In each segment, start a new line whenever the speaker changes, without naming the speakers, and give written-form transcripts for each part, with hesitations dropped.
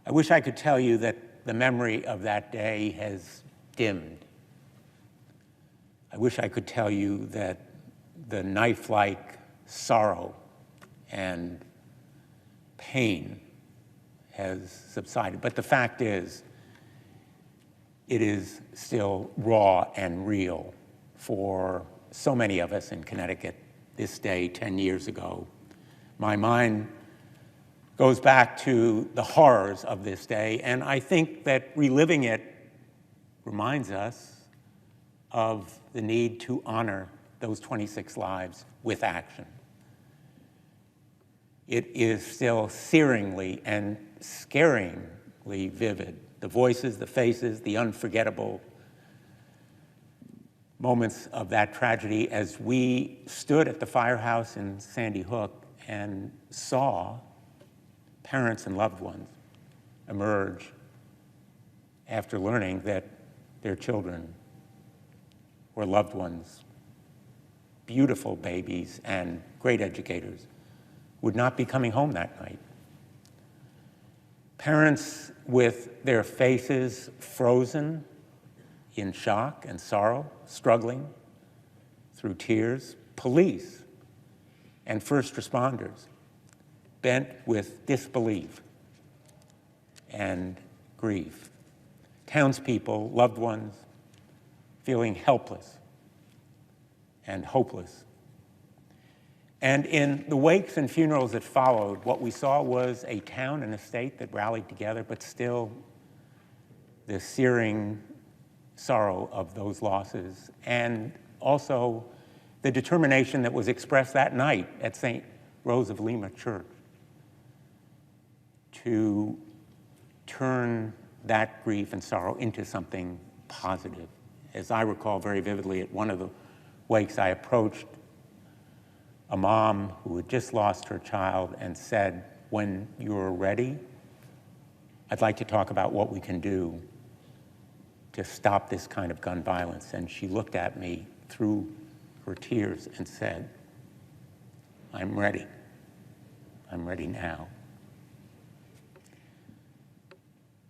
I wish I could tell you that the memory of that day has dimmed. I wish I could tell you that the knife-like sorrow and pain has subsided. But the fact is, it is still raw and real for so many of us in Connecticut this day 10 years ago. My mind goes back to the horrors of this day, and I think that reliving it reminds us of the need to honor those 26 lives with action. It is still searingly and scaringly vivid. The voices, the faces, the unforgettable moments of that tragedy as we stood at the firehouse in Sandy Hook and saw parents and loved ones emerge after learning that their children were loved ones, beautiful babies and great educators, would not be coming home that night. Parents with their faces frozen in shock and sorrow, struggling through tears. Police and first responders bent with disbelief and grief. Townspeople, loved ones, feeling helpless and hopeless. And in the wakes and funerals that followed, what we saw was a town and a state that rallied together, but still the searing sorrow of those losses, and also the determination that was expressed that night at St. Rose of Lima Church to turn that grief and sorrow into something positive. As I recall very vividly, at one of the wakes, I approached a mom who had just lost her child and said, "When you're ready, I'd like to talk about what we can do to stop this kind of gun violence." And she looked at me through her tears and said, "I'm ready. I'm ready now."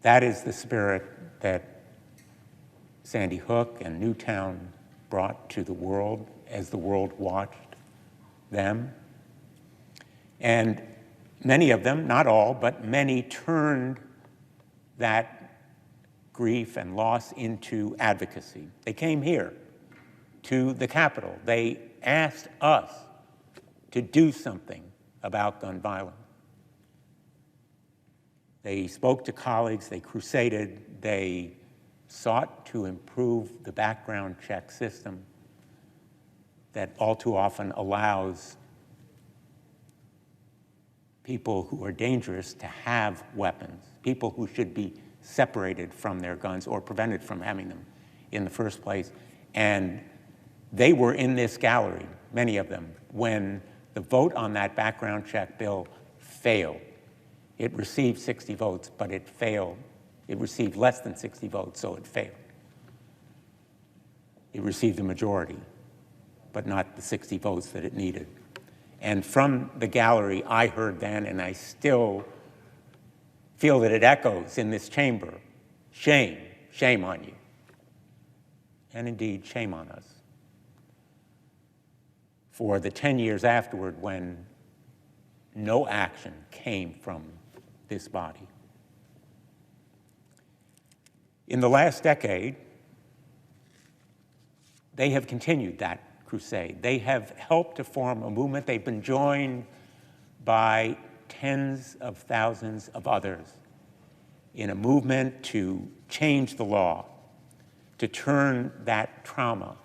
That is the spirit that Sandy Hook and Newtown brought to the world as the world watched them. And many of them, not all, but many turned that grief and loss into advocacy. They came here to the Capitol. They asked us to do something about gun violence. They spoke to colleagues, they crusaded, they sought to improve the background check system that all too often allows people who are dangerous to have weapons, people who should be separated from their guns or prevented from having them in the first place. And they were in this gallery, many of them, when the vote on that background check bill failed. It received 60 votes, but it failed. It received less than 60 votes, so it failed. It received a majority, but not the 60 votes that it needed. And from the gallery, I heard then, and I still feel that it echoes in this chamber, shame, shame on you. And indeed, shame on us for the 10 years afterward when no action came from this body. In the last decade, they have continued that crusade. They have helped to form a movement. They've been joined by tens of thousands of others in a movement to change the law, to turn that trauma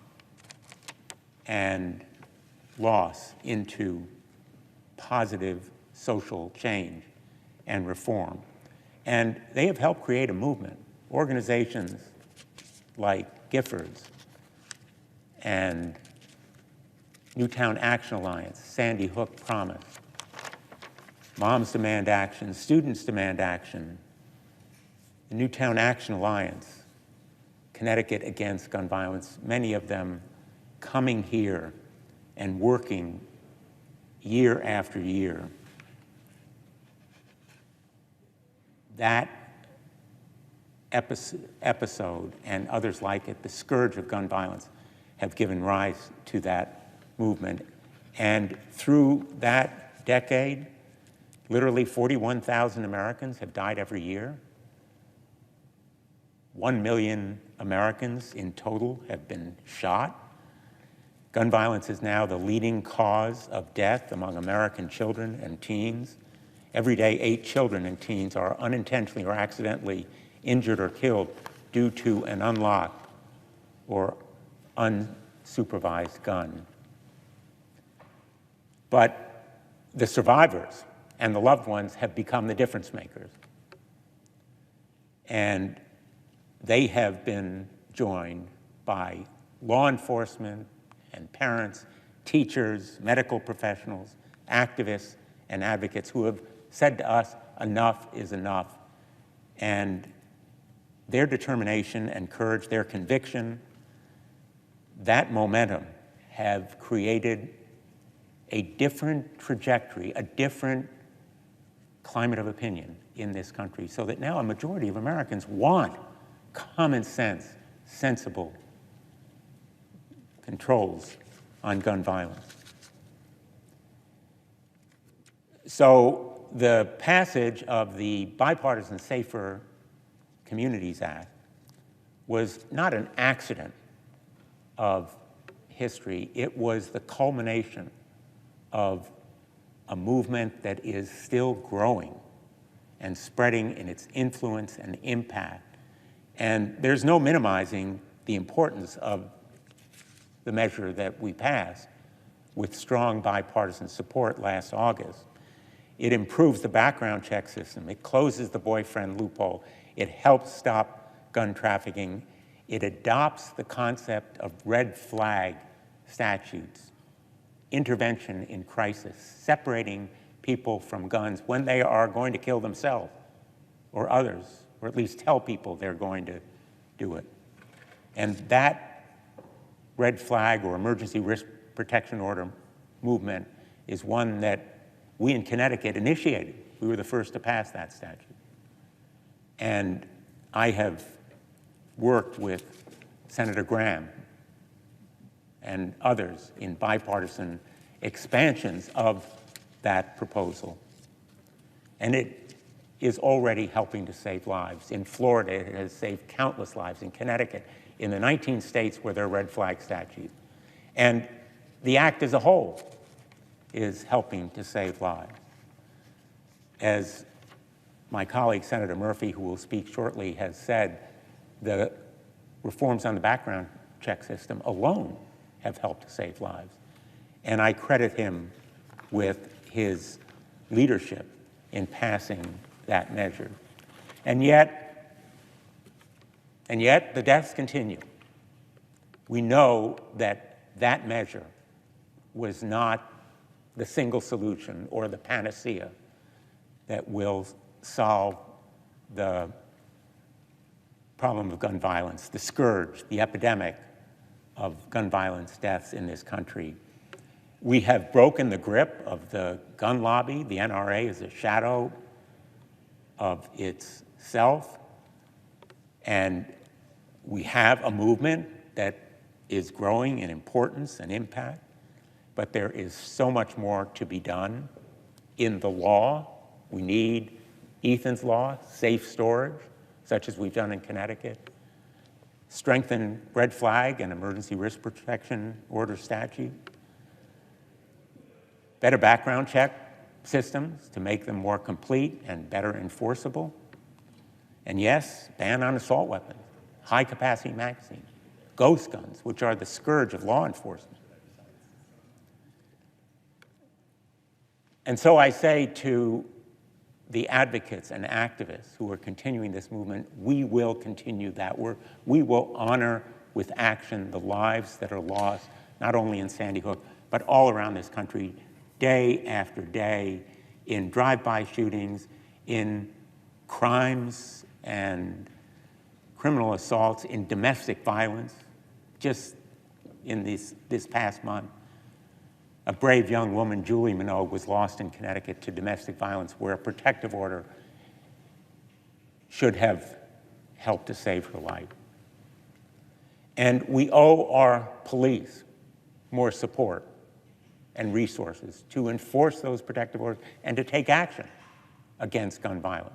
and loss into positive social change and reform. And they have helped create a movement. Organizations like Giffords and Newtown Action Alliance, Sandy Hook Promise, Moms Demand Action, Students Demand Action, the Newtown Action Alliance, Connecticut Against Gun Violence, many of them coming here and working year after year. That episode and others like it, the scourge of gun violence, have given rise to that movement. And through that decade, literally 41,000 Americans have died every year. 1 million Americans in total have been shot. Gun violence is now the leading cause of death among American children and teens. Every day, 8 children and teens are unintentionally or accidentally injured or killed due to an unlocked or unsupervised gun. But the survivors and the loved ones have become the difference makers. And they have been joined by law enforcement and parents, teachers, medical professionals, activists, and advocates who have said to us, enough is enough. And their determination and courage, their conviction, that momentum have created a different trajectory, a different climate of opinion in this country, so that now a majority of Americans want common sense, sensible controls on gun violence. So the passage of the Bipartisan Safer Communities Act was not an accident of history. It was the culmination of a movement that is still growing and spreading in its influence and impact. And there's no minimizing the importance of the measure that we passed with strong bipartisan support last August. It improves the background check system. It closes the boyfriend loophole. It helps stop gun trafficking. It adopts the concept of red flag statutes, intervention in crisis, separating people from guns when they are going to kill themselves or others, or at least tell people they're going to do it. And that red flag or emergency risk protection order movement is one that we in Connecticut initiated. We were the first to pass that statute. And I have worked with Senator Graham and others in bipartisan expansions of that proposal. And it is already helping to save lives. In Florida, it has saved countless lives. In Connecticut, in the 19 states where there are red flag statutes. And the act as a whole is helping to save lives. As my colleague, Senator Murphy, who will speak shortly, has said, the reforms on the background check system alone have helped to save lives. And I credit him with his leadership in passing that measure. And yet the deaths continue. We know that that measure was not the single solution or the panacea that will solve the problem of gun violence, the scourge, the epidemic of gun violence deaths in this country. We have broken the grip of the gun lobby. The NRA is a shadow of itself. And we have a movement that is growing in importance and impact. But there is so much more to be done in the law. We need Ethan's law, safe storage, such as we've done in Connecticut, strengthen red flag and emergency risk protection order statute, better background check systems to make them more complete and better enforceable, and yes, ban on assault weapons, high-capacity magazines, ghost guns, which are the scourge of law enforcement. And so I say to the advocates and activists who are continuing this movement, we will continue that work. We will honor with action the lives that are lost, not only in Sandy Hook, but all around this country, day after day, in drive-by shootings, in crimes and criminal assaults, in domestic violence. Just in this past month, a brave young woman, Julie Minogue, was lost in Connecticut to domestic violence, where a protective order should have helped to save her life. And we owe our police more support and resources to enforce those protective orders and to take action against gun violence.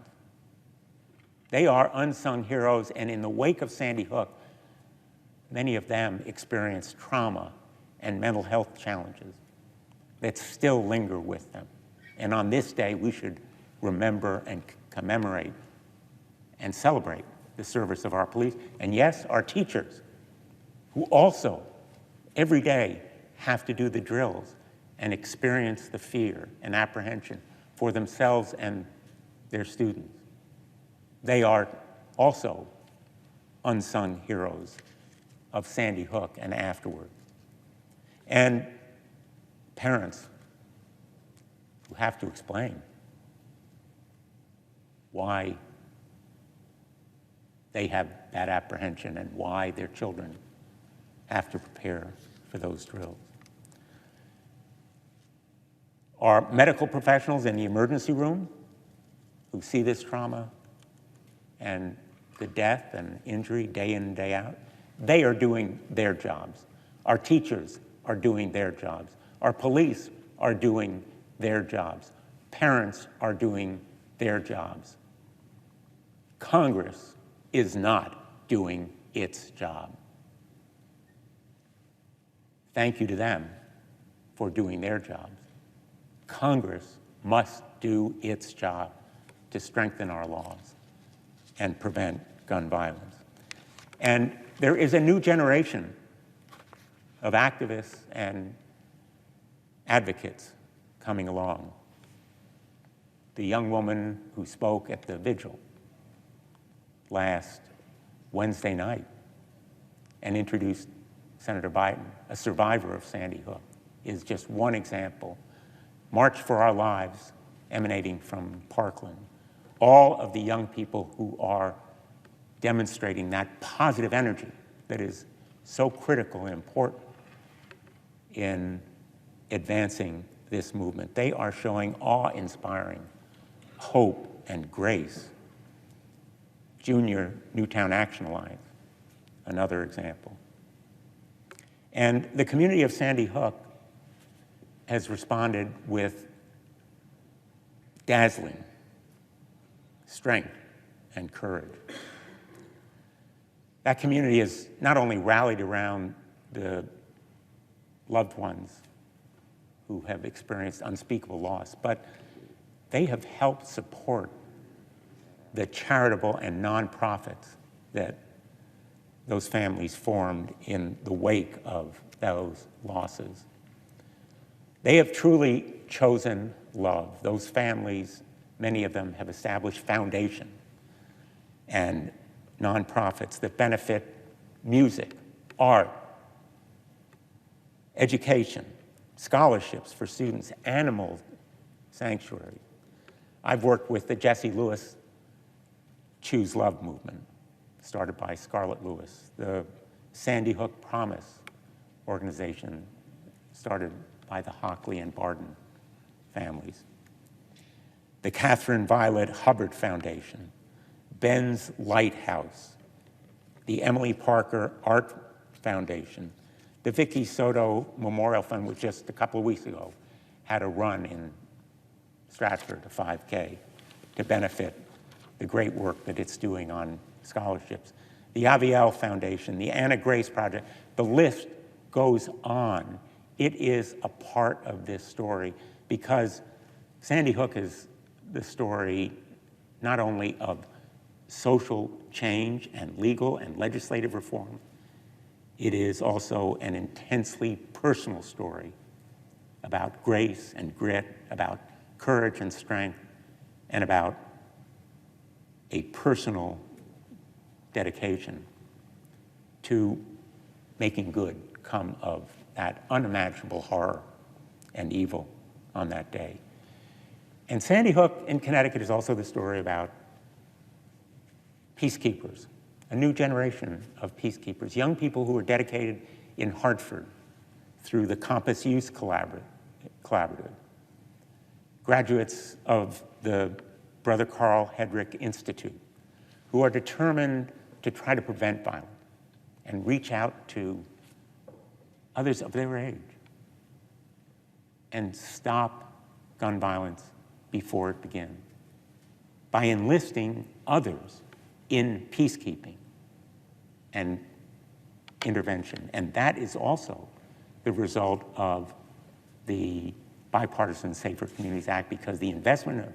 They are unsung heroes, and in the wake of Sandy Hook, many of them experienced trauma and mental health challenges that still linger with them. And on this day, we should remember and commemorate and celebrate the service of our police, and yes, our teachers, who also every day have to do the drills and experience the fear and apprehension for themselves and their students. They are also unsung heroes of Sandy Hook and afterward. And parents who have to explain why they have that apprehension and why their children have to prepare for those drills. Our medical professionals in the emergency room who see this trauma and the death and injury day in and day out, they are doing their jobs. Our teachers are doing their jobs. Our police are doing their jobs. Parents are doing their jobs. Congress is not doing its job. Thank you to them for doing their jobs. Congress must do its job to strengthen our laws and prevent gun violence. And there is a new generation of activists and advocates coming along. The young woman who spoke at the vigil last Wednesday night and introduced Senator Biden, a survivor of Sandy Hook, is just one example. March for Our Lives, emanating from Parkland. All of the young people who are demonstrating that positive energy that is so critical and important in advancing this movement. They are showing awe-inspiring hope and grace. Junior Newtown Action Alliance, another example. And the community of Sandy Hook has responded with dazzling strength and courage. That community has not only rallied around the loved ones who have experienced unspeakable loss, but they have helped support the charitable and nonprofits that those families formed in the wake of those losses. They have truly chosen love. Those families, many of them, have established foundations and nonprofits that benefit music, art, education, scholarships for students, animal sanctuaries. I've worked with the Jesse Lewis Choose Love movement, started by Scarlett Lewis, the Sandy Hook Promise organization, started by the Hockley and Barden families, the Catherine Violet Hubbard Foundation, Ben's Lighthouse, the Emily Parker Art Foundation, the Vicky Soto Memorial Fund, which just a couple of weeks ago had a run in Stratford, a 5K, to benefit the great work that it's doing on scholarships. The Aviel Foundation, the Anna Grace Project, the list goes on. It is a part of this story because Sandy Hook is the story not only of social change and legal and legislative reform, it is also an intensely personal story about grace and grit, about courage and strength, and about a personal dedication to making good come of that unimaginable horror and evil on that day. And Sandy Hook in Connecticut is also the story about peacekeepers, a new generation of peacekeepers, young people who are dedicated in Hartford through the Compass Youth Collaborative, graduates of the Brother Carl Hedrick Institute, who are determined to try to prevent violence and reach out to others of their age and stop gun violence before it begins by enlisting others in peacekeeping and intervention. And that is also the result of the Bipartisan Safer Communities Act, because the investment of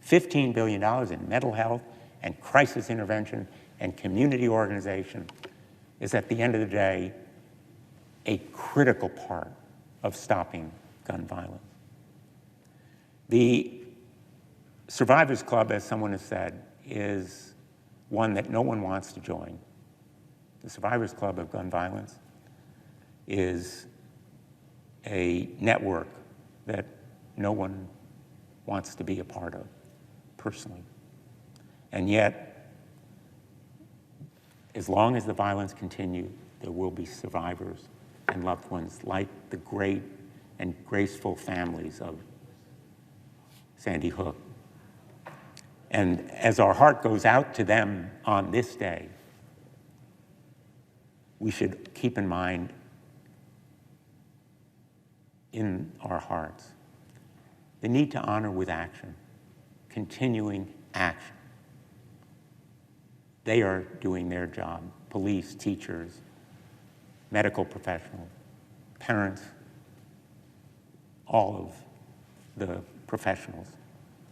$15 billion in mental health and crisis intervention and community organization is, at the end of the day, a critical part of stopping gun violence. The Survivors Club, as someone has said, is one that no one wants to join. The Survivors Club of gun violence is a network that no one wants to be a part of, personally. And yet, as long as the violence continues, there will be survivors and loved ones like the great and graceful families of Sandy Hook. And as our heart goes out to them on this day, we should keep in mind in our hearts the need to honor with action, continuing action. They are doing their job. Police, teachers, medical professionals, parents, all of the professionals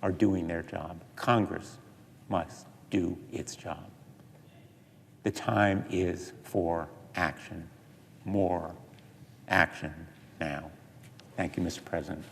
are doing their job. Congress must do its job. The time is for action, more action now. Thank you, Mr. President.